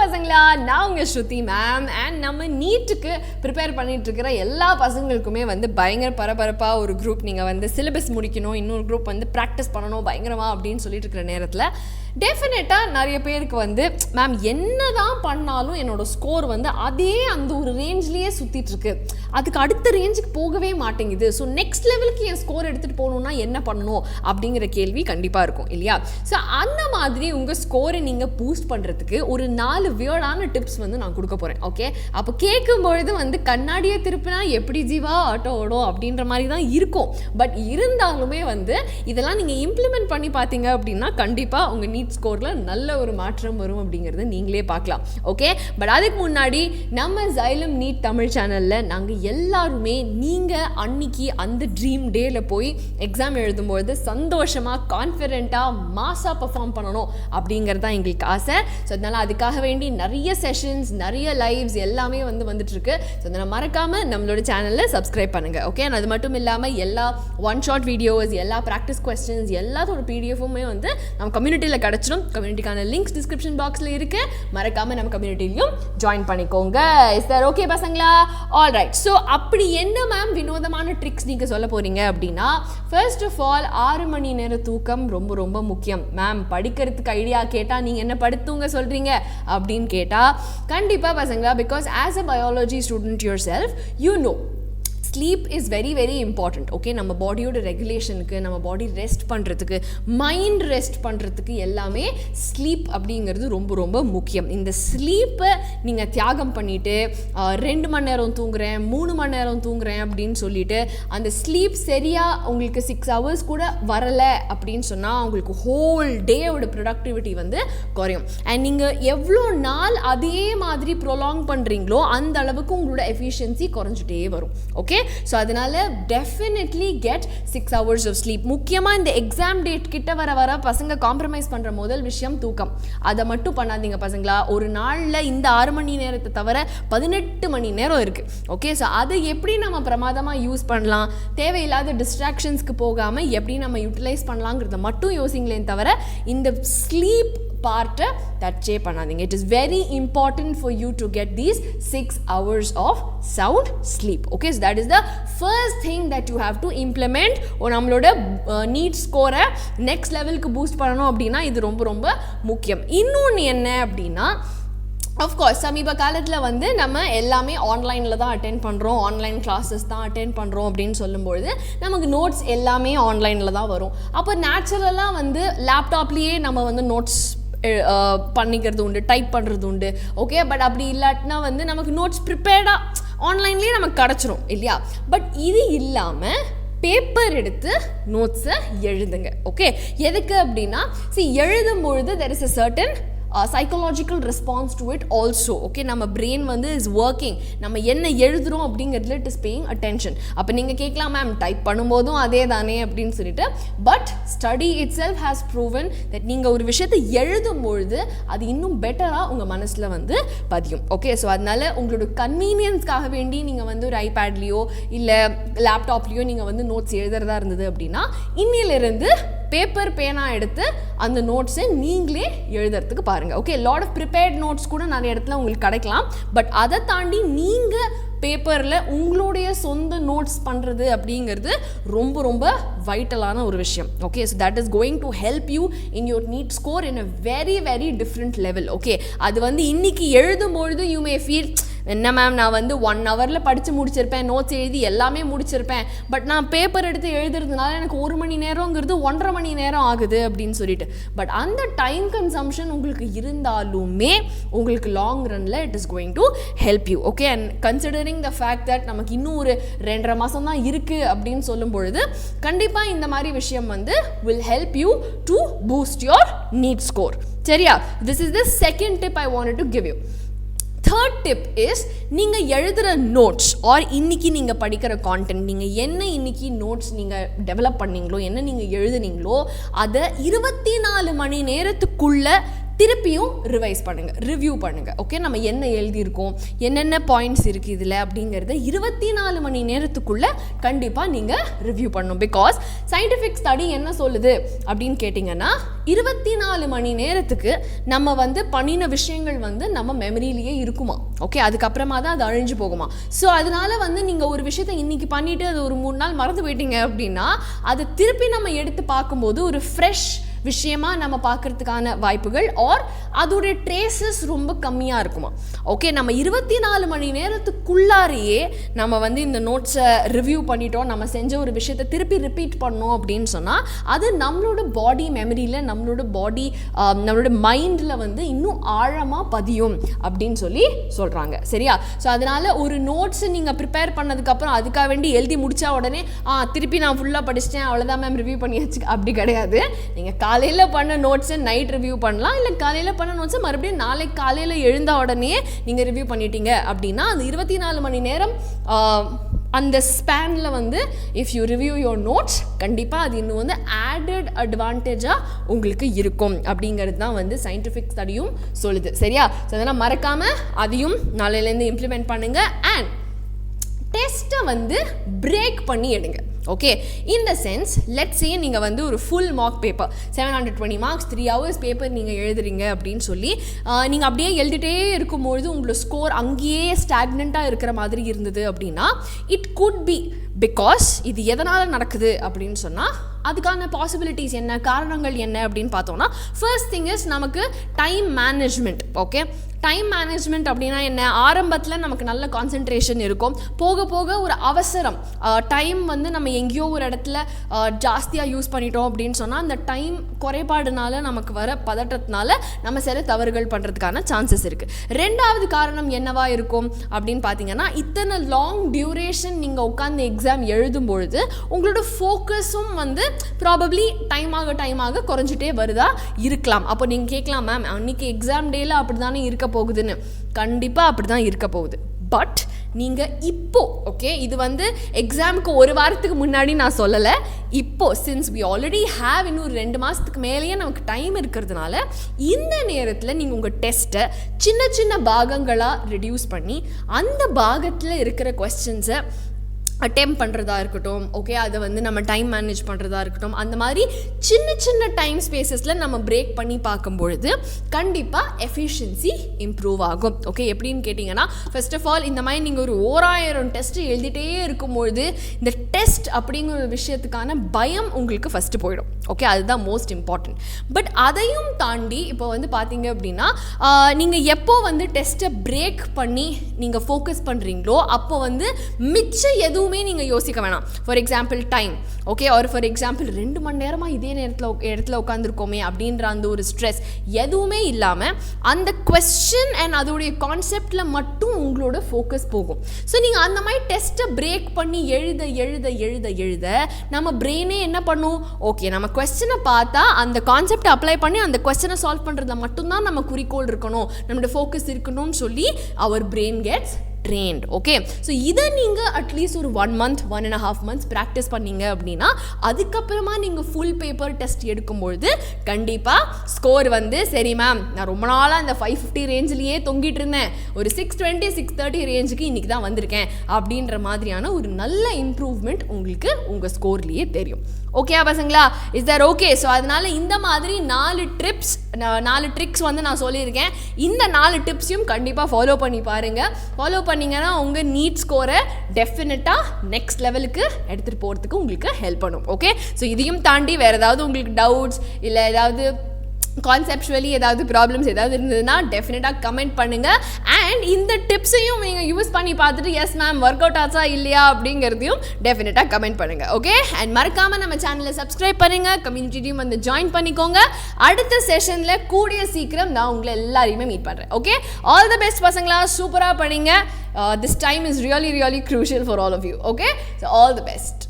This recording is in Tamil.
பசங்களா, நான் உங்கள் ஸ்ருதி மேம். அண்ட் நம்ம நீட்டுக்கு ப்ரிப்பேர் பண்ணிட்டு இருக்கிற எல்லா பசங்களுக்குமே வந்து பயங்கர பரபரப்பாக ஒரு குரூப் நீங்கள் வந்து சிலபஸ் முடிக்கணும், இன்னொரு குரூப் வந்து ப்ராக்டிஸ் பண்ணணும் பயங்கரமாக அப்படின்னு சொல்லிட்டு இருக்கிற நேரத்தில் டெஃபினட்டாக நிறைய பேருக்கு வந்து மேம் என்ன தான் பண்ணாலும் என்னோடய ஸ்கோர் வந்து அதே அந்த ஒரு ரேஞ்ச்லேயே சுற்றிட்டுருக்கு, அதுக்கு அடுத்த ரேஞ்சுக்கு போகவே மாட்டேங்குது. ஸோ நெக்ஸ்ட் லெவலுக்கு என் ஸ்கோர் எடுத்துகிட்டு போகணுன்னா என்ன பண்ணணும் அப்படிங்கிற கேள்வி கண்டிப்பாக இருக்கும் இல்லையா? ஸோ அந்த மாதிரி உங்கள் ஸ்கோரை நீங்கள் பூஸ்ட் பண்ணுறதுக்கு ஒரு 4 வியர்டான டிப்ஸ் வந்து நான் கொடுக்க போகிறேன். ஓகே, அப்போ கேட்கும்பொழுது வந்து கண்ணாடியை திருப்பினா எப்படி ஜீவா ஆட்டோ ஓடும் அப்படின்ற மாதிரி தான் இருக்கும். பட் இருந்தாலுமே வந்து இதெல்லாம் நீங்கள் இம்ப்ளிமெண்ட் பண்ணி பார்த்தீங்க அப்படின்னா கண்டிப்பாக உங்கள் நீட் ஸ்கோரில் நல்ல ஒரு மாற்றம் வரும் அப்படிங்கிறது நீங்களே பார்க்கலாம். ஓகே, பட் அதுக்கு முன்னாடி நம்ம Xylem NEET தமிழ் சேனலில் நாங்கள் எல்லாருமே நீங்கள் அன்னைக்கு அந்த ட்ரீம் டேயில் போய் எக்ஸாம் எழுதும்போது சந்தோஷமாக கான்ஃபிடென்ட்டாக மாஸாக பர்ஃபார்ம் பண்ணணும் அப்படிங்கிறது தான் எங்களுக்கு ஆசை. ஸோ அதனால் அதுக்காக வேண்டி நிறைய செஷன்ஸ், நிறைய லைவ்ஸ் எல்லாமே வந்துட்டுருக்கு. ஸோ அதனால் மறக்காமல் நம்மளோட சேனலில் சப்ஸ்கிரைப் பண்ணுங்கள். ஓகே, அது மட்டும் இல்லாமல் எல்லா ஒன் ஷாட் வீடியோஸ், எல்லா ப்ராக்டிஸ் கொஸ்டின்ஸ் எல்லாத்தோட பிடிஎஃபுமே வந்து நம்ம கம்யூனிட்டியில் கிடச்சிடும். கம்யூனிட்டிக்கான லிங்க்ஸ் டிஸ்கிரிப்ஷன் பாக்ஸில் இருக்குது. மறக்காமல் நம்ம கம்யூனிட்டிலையும் ஜாயின் பண்ணிக்கோங்க. இஸ் தட் ஓகே பசங்களா? All right. ஸோ அப்படி என்ன மேம் வினோதமான ட்ரிக்ஸ் நீங்கள் சொல்ல போகிறீங்க அப்படின்னா, ஃபர்ஸ்ட் ஆஃப் ஆல் 6 மணி நேர தூக்கம் ரொம்ப ரொம்ப முக்கியம். மேம் படிக்கிறதுக்கு ஐடியா கேட்டால் நீங்கள் என்ன படுத்துங்க சொல்கிறீங்க அப்படின்னு கேட்டால் கண்டிப்பாக பசங்களா, because as a biology student your self you know sleep is very very important. Okay, நம்ம பாடியோட ரெகுலேஷனுக்கு, நம்ம பாடி ரெஸ்ட் பண்ணுறதுக்கு, மைண்ட் ரெஸ்ட் பண்ணுறதுக்கு எல்லாமே ஸ்லீப் அப்படிங்கிறது ரொம்ப ரொம்ப முக்கியம். இந்த ஸ்லீப்பை நீங்கள் தியாகம் பண்ணிவிட்டு 2 மணி நேரம் தூங்குறேன், 3 மணி நேரம் தூங்குறேன் அப்படின்னு சொல்லிட்டு அந்த ஸ்லீப் சரியாக உங்களுக்கு 6 hours கூட வரலை அப்படின்னு சொன்னால் உங்களுக்கு ஹோல் டேயோட ப்ரொடக்டிவிட்டி வந்து குறையும். அண்ட் நீங்கள் எவ்வளோ நாள் அதே மாதிரி ப்ரொலாங் பண்ணுறீங்களோ அந்த அளவுக்கு உங்களோட எஃபிஷியன்சி குறைஞ்சிட்டே வரும். ஓகே, ஸோ அதனால definitely get 6 hours of sleep. முக்கியமாக இந்த எக்ஸாம் டேட் கிட்ட வர பசங்க காம்ப்ரமைஸ் பண்ணுற முதல் விஷயம் தூக்கம். அதை மட்டும் பண்ணாதீங்க பசங்களா. ஒரு நாளில் இந்த 6 மணி நேரத்தை தவிர 18 மணி நேரம் இருக்குது. ஓகே, ஸோ அதை எப்படி நம்ம பிரமாதமாக யூஸ் பண்ணலாம், தேவையில்லாத டிஸ்ட்ராக்ஷன்ஸ்க்கு போகாமல் எப்படி நம்ம யூட்டிலைஸ் பண்ணலாங்கிறத மட்டும் யோசிங்களே தவிர இந்த ஸ்லீப் பார்ட்டை டச்சே பண்ணாதீங்க. It is very important for you to get these 6 hours of sound sleep. Okay, so that is the first thing that you have to implement. நம்மளோட நீட் ஸ்கோரை நெக்ஸ்ட் லெவலுக்கு பூஸ்ட் பண்ணணும் அப்படின்னா இது ரொம்ப ரொம்ப முக்கியம். இன்னொன்று என்ன அப்படின்னா, அஃப்கோர்ஸ் சமீப காலத்தில் வந்து நம்ம எல்லாமே ஆன்லைனில் தான் அட்டென்ட் பண்ணுறோம், ஆன்லைன் கிளாஸஸ் தான் அட்டென்ட் பண்ணுறோம் அப்படின்னு சொல்லும்பொழுது நமக்கு நோட்ஸ் எல்லாமே ஆன்லைனில் தான் வரும். அப்போ நேச்சுரலாக வந்து லேப்டாப்லேயே நம்ம வந்து நோட்ஸ் பண்ணிக்கிறது உண்டு, டைப் பண்ணுறது உண்டு. ஓகே, பட் அப்படி இல்லாட்டினா வந்து நமக்கு நோட்ஸ் ப்ரிப்பேர்டாக ஆன்லைன்லேயே நமக்கு கிடச்சிரும் இல்லையா? பட் இது இல்லாமல் பேப்பர் எடுத்து நோட்ஸை எழுதுங்க. ஓகே, எதுக்கு அப்படின்னா எழுதும் பொழுது there is a certain psychological response to it also. Okay, நம்ம பிரெயின் வந்து இஸ் ஒர்க்கிங், நம்ம என்ன எழுதுகிறோம் அப்படிங்கிறதுல இட் இஸ் பேயிங் அட்டென்ஷன். அப்போ நீங்கள் கேட்கலாம் மேம் டைப் பண்ணும்போதும் அதே தானே அப்படின்னு சொல்லிட்டு, but study it self has proven that நீங்கள் ஒரு விஷயத்தை எழுதும் பொழுது அது இன்னும் பெட்டராக உங்கள் மனசில் வந்து பதியும். ஓகே, ஸோ அதனால உங்களோட கன்வீனியன்ஸ்க்காக வேண்டி நீங்கள் வந்து ஒரு ஐபேட்லேயோ இல்லை லேப்டாப்லேயோ நீங்கள் வந்து நோட்ஸ் எழுதுறதா இருந்தது அப்படின்னா இன்னிலிருந்து பேப்பர் பேனா எடுத்து அந்த நோட்ஸை நீங்களே எழுதுறதுக்கு பாருங்கள். Okay, lot of prepared notes கூட நிறைய இடத்துல உங்களுக்கு கிடைக்கலாம். பட் அதை தாண்டி நீங்கள் பேப்பரில் உங்களுடைய சொந்த நோட்ஸ் பண்ணுறது அப்படிங்கிறது ரொம்ப ரொம்ப வைட்டலான ஒரு விஷயம். Okay, so that is going to help you in your NEET score in a very very different level. Okay, அது வந்து இன்னைக்கு எழுதும்பொழுது யூ மே ஃபீல் என்ன மேம் நான் வந்து 1 hourல படித்து முடிச்சிருப்பேன், நோட்ஸ் எழுதி எல்லாமே முடிச்சிருப்பேன், பட் நான் பேப்பர் எடுத்து எழுதுறதுனால எனக்கு 1 மணி நேரங்கிறது 1.5 மணி நேரம் ஆகுது அப்படின்னு சொல்லிட்டு. பட் அந்த டைம் கன்சம்ஷன் உங்களுக்கு இருந்தாலுமே உங்களுக்கு லாங் ரன்ல it is going to help you. Okay, and considering the fact that நமக்கு இன்னும் ஒரு 2.5 மாதம் தான் இருக்குது அப்படின்னு சொல்லும் பொழுது கண்டிப்பாக இந்த மாதிரி விஷயம் வந்து will help you to boost your NEET score. சரியா? This is the second tip I wanted to give you. Third tip is நீங்கள் எழுதுகிற நோட்ஸ் ஆர் இன்றைக்கி நீங்கள் படிக்கிற கான்டென்ட், நீங்கள் என்ன இன்றைக்கி நோட்ஸ் நீங்கள் டெவலப் பண்ணீங்களோ, என்ன நீங்கள் எழுதுனீங்களோ அதை 24 மணி நேரத்துக்குள்ளே திருப்பியும் ரிவைஸ் பண்ணுங்கள், ரிவ்யூ பண்ணுங்கள். ஓகே, நம்ம என்ன எழுதியிருக்கோம், என்னென்ன பாயிண்ட்ஸ் இருக்குது இதில் அப்படிங்கிறத 24 மணி நேரத்துக்குள்ளே கண்டிப்பாக நீங்கள் ரிவ்யூ பண்ணணும். பிகாஸ் சயின்டிஃபிக் ஸ்டடி என்ன சொல்லுது அப்படின்னு கேட்டிங்கன்னா 24 மணி நேரத்துக்கு நம்ம வந்து பண்ணின விஷயங்கள் வந்து நம்ம மெமரியிலேயே இருக்குமா. ஓகே, அதுக்கப்புறமா தான் அது அழிஞ்சு போகுமா. ஸோ அதனால வந்து நீங்கள் ஒரு விஷயத்தை இன்றைக்கி பண்ணிவிட்டு அது ஒரு 3 நாள் மறந்து போயிட்டீங்க அப்படின்னா அதை திருப்பி நம்ம எடுத்து பார்க்கும்போது ஒரு ஃப்ரெஷ் விஷயமா நம்ம பார்க்கறதுக்கான வாய்ப்புகள் ஆர் அதோடைய ட்ரேசஸ் ரொம்ப கம்மியாக இருக்குமா. ஓகே, நம்ம 24 மணி நேரத்துக்குள்ளாரையே நம்ம வந்து இந்த நோட்ஸை ரிவ்யூ பண்ணிட்டோம், நம்ம செஞ்ச ஒரு விஷயத்தை திருப்பி ரிப்பீட் பண்ணோம் அப்படின்னு சொன்னால் அது நம்மளோட பாடி மெமரியில், நம்மளோட மைண்டில் வந்து இன்னும் ஆழமாக பதியும் அப்படின்னு சொல்கிறாங்க. சரியா? ஸோ அதனால் ஒரு நோட்ஸை நீங்கள் ப்ரிப்பேர் பண்ணதுக்கப்புறம் அதுக்காக வேண்டி எழுதி முடித்தா உடனே திருப்பி நான் ஃபுல்லாக படிச்சிட்டேன் அவ்வளோதான் மேம் ரிவ்யூ பண்ணியாச்சு அப்படி கிடையாது. நீங்கள் காலையில் பண்ண நோட்ஸை நைட் ரிவ்யூ பண்ணலாம், இல்லை காலையில் பண்ண நோட்ஸை மறுபடியும் நாளைக்கு காலையில் எழுந்த உடனே நீங்கள் ரிவ்யூ பண்ணிட்டீங்க அப்படின்னா அந்த 24 மணி நேரம் அந்த ஸ்பேனில் வந்து if you review your notes கண்டிப்பாக அது இன்னும் வந்து ஆடட் அட்வான்டேஜாக உங்களுக்கு இருக்கும் அப்படிங்கிறது தான் வந்து சயின்டிஃபிக் ஸ்டடியும் சொல்லுது. சரியா? ஸோ அதெல்லாம் மறக்காமல் அதையும் நாளையிலேருந்து இம்ப்ளிமெண்ட் பண்ணுங்கள். அண்ட் டெஸ்ட்டை வந்து பிரேக் பண்ணி எடுங்க. ஓகே, இந்த சென்ஸ் லெட்ஸ் சே நீங்கள் வந்து ஒரு full mark paper 720 marks 3 hours paper நீங்கள் எழுதுறீங்க அப்படின்னு சொல்லி நீங்கள் அப்படியே எழுதிட்டே இருக்கும்பொழுது உங்களோட ஸ்கோர் அங்கேயே ஸ்டாக்னண்ட்டாக இருக்கிற மாதிரி இருந்தது அப்படின்னா இட் குட் பி பிகாஸ் இது எதனால் நடக்குது அப்படின்னு சொன்னால் அதுக்கான பாசிபிலிட்டிஸ் என்ன, காரணங்கள் என்ன அப்படின்னு பார்த்தோம்னா ஃபர்ஸ்ட் திங் இஸ் நமக்கு time management. Okay, time management அப்படின்னா என்ன, ஆரம்பத்தில் நமக்கு நல்ல கான்சென்ட்ரேஷன் இருக்கும், போக போக ஒரு அவசரம் டைம் வந்து நம்ம எங்கேயோ ஒரு இடத்துல ஜாஸ்தியாக யூஸ் பண்ணிட்டோம் அப்படின்னு சொன்னால் அந்த டைம் குறைபாடுனால நமக்கு வர பதட்டத்தினால நம்ம சில தவறுகள் பண்ணுறதுக்கான சான்சஸ் இருக்குது. ரெண்டாவது காரணம் என்னவா இருக்கும் அப்படின்னு பார்த்தீங்கன்னா இத்தனை லாங் டியூரேஷன் நீங்கள் உட்காந்து எக்ஸாம் எழுதும் பொழுது உங்களோட ஃபோக்கஸும் வந்து ப்ராபப்ளி டைம் ஆக குறைஞ்சிட்டே வருதா இருக்கலாம். அப்போ நீங்கள் கேட்கலாம் மேம் அன்றைக்கி எக்ஸாம் டேயில் அப்படி தானே இருக்க போகுதுன்னு. கண்டிப்பாக அப்படி தான் இருக்க போகுது. பட் நீங்கள் ஓகே, இது வந்து எக்ஸாமுக்கு ஒரு வாரத்துக்கு முன்னாடி நான் சொல்லலை, சின்ஸ் வி ஆல்ரெடி ஹேவ் இன்னும் 2 மாதத்துக்கு மேலேயே நமக்கு டைம் இருக்கிறதுனால இந்த நேரத்தில் நீங்கள் உங்கள் டெஸ்ட்டை சின்ன சின்ன பாகங்களாக ரெடியூஸ் பண்ணி அந்த பாகத்தில் இருக்கிற கொஸ்டின்ஸை அட்டெம்ப்ட் பண்ணுறதா இருக்கட்டும், ஓகே, அதை வந்து நம்ம டைம் மேனேஜ் பண்ணுறதா இருக்கட்டும், அந்த மாதிரி சின்ன சின்ன டைம் ஸ்பேசஸில் நம்ம பிரேக் பண்ணி பார்க்கும்பொழுது கண்டிப்பாக எஃபிஷியன்சி இம்ப்ரூவ் ஆகும். ஓகே, எப்படின்னு கேட்டிங்கன்னா ஃபர்ஸ்ட் ஆஃப் ஆல் இந்த மாதிரி நீங்கள் ஒரு 1000 டெஸ்ட்டு எழுதிட்டே இருக்கும்பொழுது இந்த டெஸ்ட் அப்படிங்கிற ஒரு விஷயத்துக்கான பயம் உங்களுக்கு ஃபஸ்ட்டு போயிடும். ஓகே, அதுதான் மோஸ்ட் இம்பார்ட்டன்ட். பட் அதையும் தாண்டி இப்போ வந்து பார்த்தீங்க அப்படின்னா நீங்கள் எப்போ வந்து டெஸ்ட்டை பிரேக் பண்ணி நீங்கள் ஃபோக்கஸ் பண்ணுறீங்களோ அப்போ வந்து மிச்சம் எதுவும் நீங்கள் யோசிக்க வேணாம். ஃபார் எக்ஸாம்பிள் டைம், ஓகே, ஒரு ஃபார் எக்ஸாம்பிள் 2 மணி நேரமாக இதே இடத்துல உட்காந்துருக்கோமே அப்படின்ற அந்த ஒரு ஸ்ட்ரெஸ் எதுவுமே இல்லாமல் அந்த கொஸ்டின் அண்ட் அதோடைய கான்செப்டில் மட்டும் உங்களோட ஃபோக்கஸ் போகும். ஸோ நீங்கள் அந்த மாதிரி டெஸ்ட்டை பிரேக் பண்ணி எழுத நம்ம பிரெயினே என்ன பண்ணும், ஓகே நம்ம கொஸ்டினை பார்த்தா அந்த கான்செப்டை அப்ளை பண்ணி அந்த கொஸ்டினை சால்வ் பண்ணுறதுல மட்டும்தான் நம்ம குறிக்கோள் இருக்கணும், நம்மளோட ஃபோக்கஸ் இருக்கணும்னு சொல்லி அவர் brain gets trained. Okay, so இதை நீங்கள் அட்லீஸ்ட் ஒரு 1 month 1.5 months ப்ராக்டிஸ் பண்ணீங்க அப்படின்னா அதுக்கப்புறமா நீங்கள் ஃபுல் பேப்பர் டெஸ்ட் எடுக்கும்பொழுது கண்டிப்பாக ஸ்கோர் வந்து சரி மேம் நான் ரொம்ப நாளாக அந்த 550 ரேஞ்சிலேயே தொங்கிட்டு இருந்தேன், ஒரு 620 630 ரேஞ்சுக்கு இன்றைக்கி தான் வந்திருக்கேன் அப்படின்ற மாதிரியான ஒரு நல்ல இம்ப்ரூவ்மெண்ட் உங்களுக்கு உங்கள் ஸ்கோர்லேயே தெரியும். ஓகே பசங்களா, இஸ் தட் ஓகே? ஸோ அதனால் இந்த மாதிரி 4 ட்ரிக்ஸ் வந்து நான் சொல்லியிருக்கேன். இந்த 4 டிப்ஸையும் கண்டிப்பாக ஃபாலோ பண்ணி பாருங்கள். ஃபாலோ பண்ணிங்கன்னா உங்கள் நீட் ஸ்கோரை டெஃபினட்டாக நெக்ஸ்ட் லெவலுக்கு எடுத்துகிட்டு போகிறதுக்கு உங்களுக்கு ஹெல்ப் பண்ணும். ஓகே, ஸோ இதையும் தாண்டி வேறு ஏதாவது உங்களுக்கு டவுட்ஸ் இல்லை ஏதாவது கான்செப்சுவலி ஏதாவது ப்ராப்ளம்ஸ் ஏதாவது இருந்ததுன்னா டெஃபினட்டாக கமெண்ட் பண்ணுங்கள். அண்ட் இந்த டிப்ஸையும் நீங்கள் யூஸ் பண்ணி பார்த்துட்டு எஸ் மேம் ஒர்க் அவுட் ஆச்சா இல்லையா அப்படிங்கிறதையும் டெஃபினட்டாக கமெண்ட் பண்ணுங்கள். ஓகே, அண்ட் மறக்காமல் நம்ம சேனலை சப்ஸ்கிரைப் பண்ணுங்கள், கம்யூனிட்டியும் வந்து ஜாயின் பண்ணிக்கோங்க. அடுத்த செஷனில் கூடிய சீக்கிரம் நான் உங்களை எல்லாரையுமே மீட் பண்ணுறேன். ஓகே, ஆல் த பெஸ்ட் பசங்களா, சூப்பராக படிங்க. This time is really crucial for all of you. Okay, so all the best.